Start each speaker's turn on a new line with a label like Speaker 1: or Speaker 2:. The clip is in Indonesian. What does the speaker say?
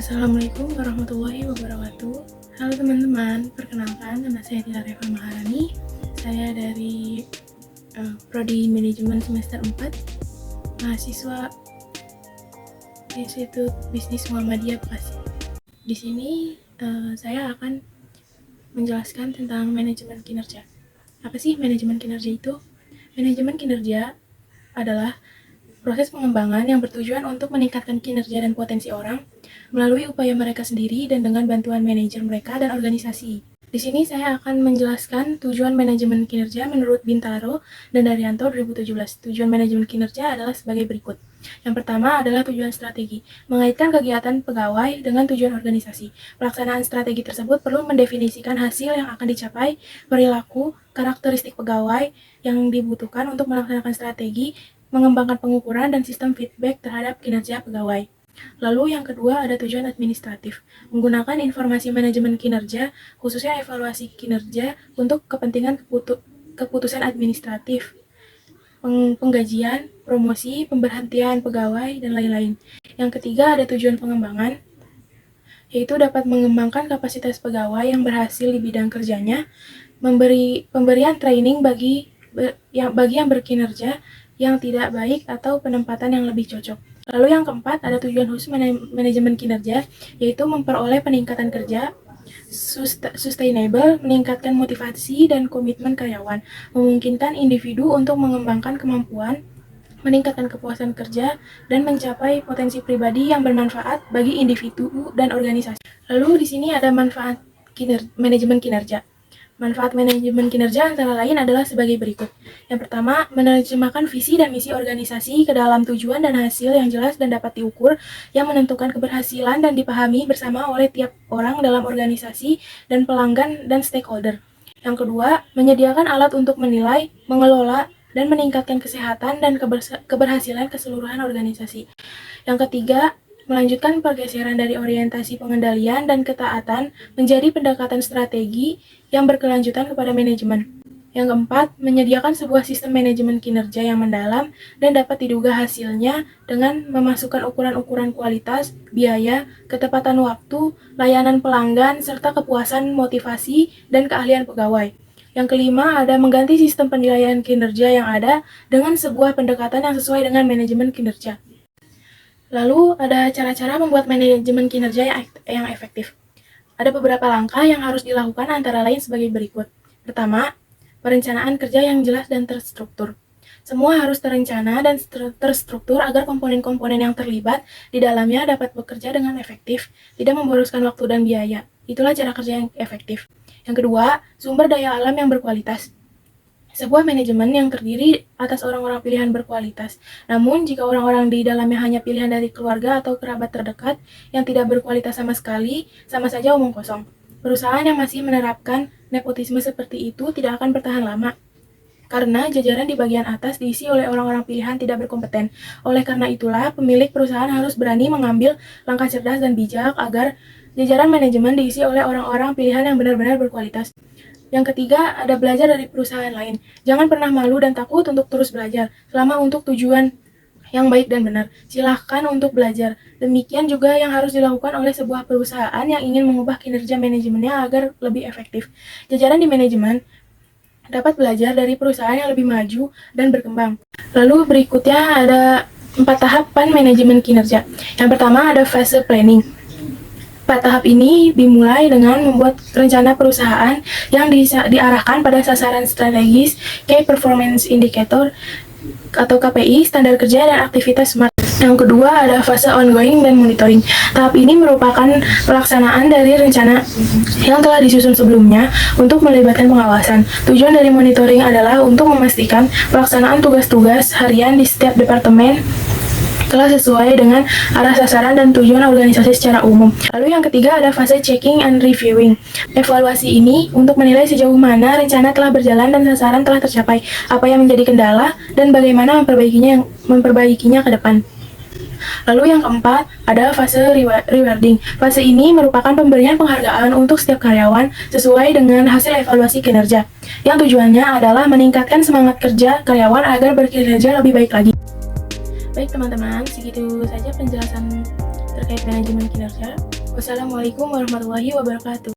Speaker 1: Assalamualaikum warahmatullahi wabarakatuh. Halo teman-teman, perkenalkan nama saya Tila Reva Maharani. Saya dari Prodi Manajemen semester 4, mahasiswa Institut Bisnis Muhammadiyah Bekasi. Di sini saya akan menjelaskan tentang manajemen kinerja. Apa sih manajemen kinerja itu? Manajemen kinerja adalah proses pengembangan yang bertujuan untuk meningkatkan kinerja dan potensi orang melalui upaya mereka sendiri dan dengan bantuan manajer mereka dan organisasi. Di sini saya akan menjelaskan tujuan manajemen kinerja menurut Bintaro dan Daryanto 2017. Tujuan manajemen kinerja adalah sebagai berikut. Yang pertama adalah tujuan strategi, mengaitkan kegiatan pegawai dengan tujuan organisasi. Pelaksanaan strategi tersebut perlu mendefinisikan hasil yang akan dicapai, perilaku, karakteristik pegawai yang dibutuhkan untuk melaksanakan strategi, mengembangkan pengukuran dan sistem feedback terhadap kinerja pegawai. Lalu yang kedua ada tujuan administratif, menggunakan informasi manajemen kinerja, khususnya evaluasi kinerja untuk kepentingan keputusan administratif, penggajian, promosi, pemberhentian pegawai, dan lain-lain. Yang ketiga ada tujuan pengembangan, yaitu dapat mengembangkan kapasitas pegawai yang berhasil di bidang kerjanya, pemberian training bagi yang berkinerja yang tidak baik atau penempatan yang lebih cocok. Lalu yang keempat ada tujuan khusus manajemen kinerja, yaitu memperoleh peningkatan kerja sustainable, meningkatkan motivasi dan komitmen karyawan, memungkinkan individu untuk mengembangkan kemampuan, meningkatkan kepuasan kerja, dan mencapai potensi pribadi yang bermanfaat bagi individu dan organisasi. Lalu di sini ada manfaat manajemen kinerja. Manfaat manajemen kinerja antara lain adalah sebagai berikut. Yang pertama, menerjemahkan visi dan misi organisasi ke dalam tujuan dan hasil yang jelas dan dapat diukur, yang menentukan keberhasilan dan dipahami bersama oleh tiap orang dalam organisasi dan pelanggan dan stakeholder. Yang kedua, menyediakan alat untuk menilai, mengelola, dan meningkatkan kesehatan dan keberhasilan keseluruhan organisasi. Yang ketiga, melanjutkan pergeseran dari orientasi pengendalian dan ketaatan menjadi pendekatan strategi yang berkelanjutan kepada manajemen. Yang keempat, menyediakan sebuah sistem manajemen kinerja yang mendalam dan dapat diduga hasilnya dengan memasukkan ukuran-ukuran kualitas, biaya, ketepatan waktu, layanan pelanggan, serta kepuasan, motivasi, dan keahlian pegawai. Yang kelima, ada mengganti sistem penilaian kinerja yang ada dengan sebuah pendekatan yang sesuai dengan manajemen kinerja. Lalu ada cara-cara membuat manajemen kinerja yang efektif. Ada beberapa langkah yang harus dilakukan antara lain sebagai berikut. Pertama, perencanaan kerja yang jelas dan terstruktur. Semua harus terencana dan terstruktur agar komponen-komponen yang terlibat di dalamnya dapat bekerja dengan efektif, tidak memboroskan waktu dan biaya. Itulah cara kerja yang efektif. Yang kedua, sumber daya alam yang berkualitas. Sebuah manajemen yang terdiri atas orang-orang pilihan berkualitas. Namun, jika orang-orang di dalamnya hanya pilihan dari keluarga atau kerabat terdekat yang tidak berkualitas sama sekali, sama saja omong kosong. Perusahaan yang masih menerapkan nepotisme seperti itu tidak akan bertahan lama, karena jajaran di bagian atas diisi oleh orang-orang pilihan tidak berkompeten. Oleh karena itulah, pemilik perusahaan harus berani mengambil langkah cerdas dan bijak agar jajaran manajemen diisi oleh orang-orang pilihan yang benar-benar berkualitas. Yang ketiga, ada belajar dari perusahaan lain. Jangan pernah malu dan takut untuk terus belajar, selama untuk tujuan yang baik dan benar. Silahkan untuk belajar. Demikian juga yang harus dilakukan oleh sebuah perusahaan yang ingin mengubah kinerja manajemennya agar lebih efektif. Jajaran di manajemen dapat belajar dari perusahaan yang lebih maju dan berkembang. Lalu berikutnya ada 4 tahapan manajemen kinerja. Yang pertama ada fase planning. 4 tahap ini dimulai dengan membuat rencana perusahaan yang diarahkan pada sasaran strategis, Key Performance Indicator atau KPI, standar kerja, dan aktivitas SMART. Yang kedua ada fase ongoing dan monitoring. Tahap ini merupakan pelaksanaan dari rencana yang telah disusun sebelumnya untuk melibatkan pengawasan. Tujuan dari monitoring adalah untuk memastikan pelaksanaan tugas-tugas harian di setiap departemen telah sesuai dengan arah sasaran dan tujuan organisasi secara umum. Lalu yang ketiga ada fase checking and reviewing. Evaluasi ini untuk menilai sejauh mana rencana telah berjalan dan sasaran telah tercapai, apa yang menjadi kendala, dan bagaimana memperbaikinya ke depan. Lalu yang keempat ada fase rewarding. Fase ini merupakan pemberian penghargaan untuk setiap karyawan sesuai dengan hasil evaluasi kinerja, yang tujuannya adalah meningkatkan semangat kerja karyawan agar berkinerja lebih baik lagi. Baik teman-teman, segitu saja penjelasan terkait manajemen kinerja. Wassalamualaikum warahmatullahi wabarakatuh.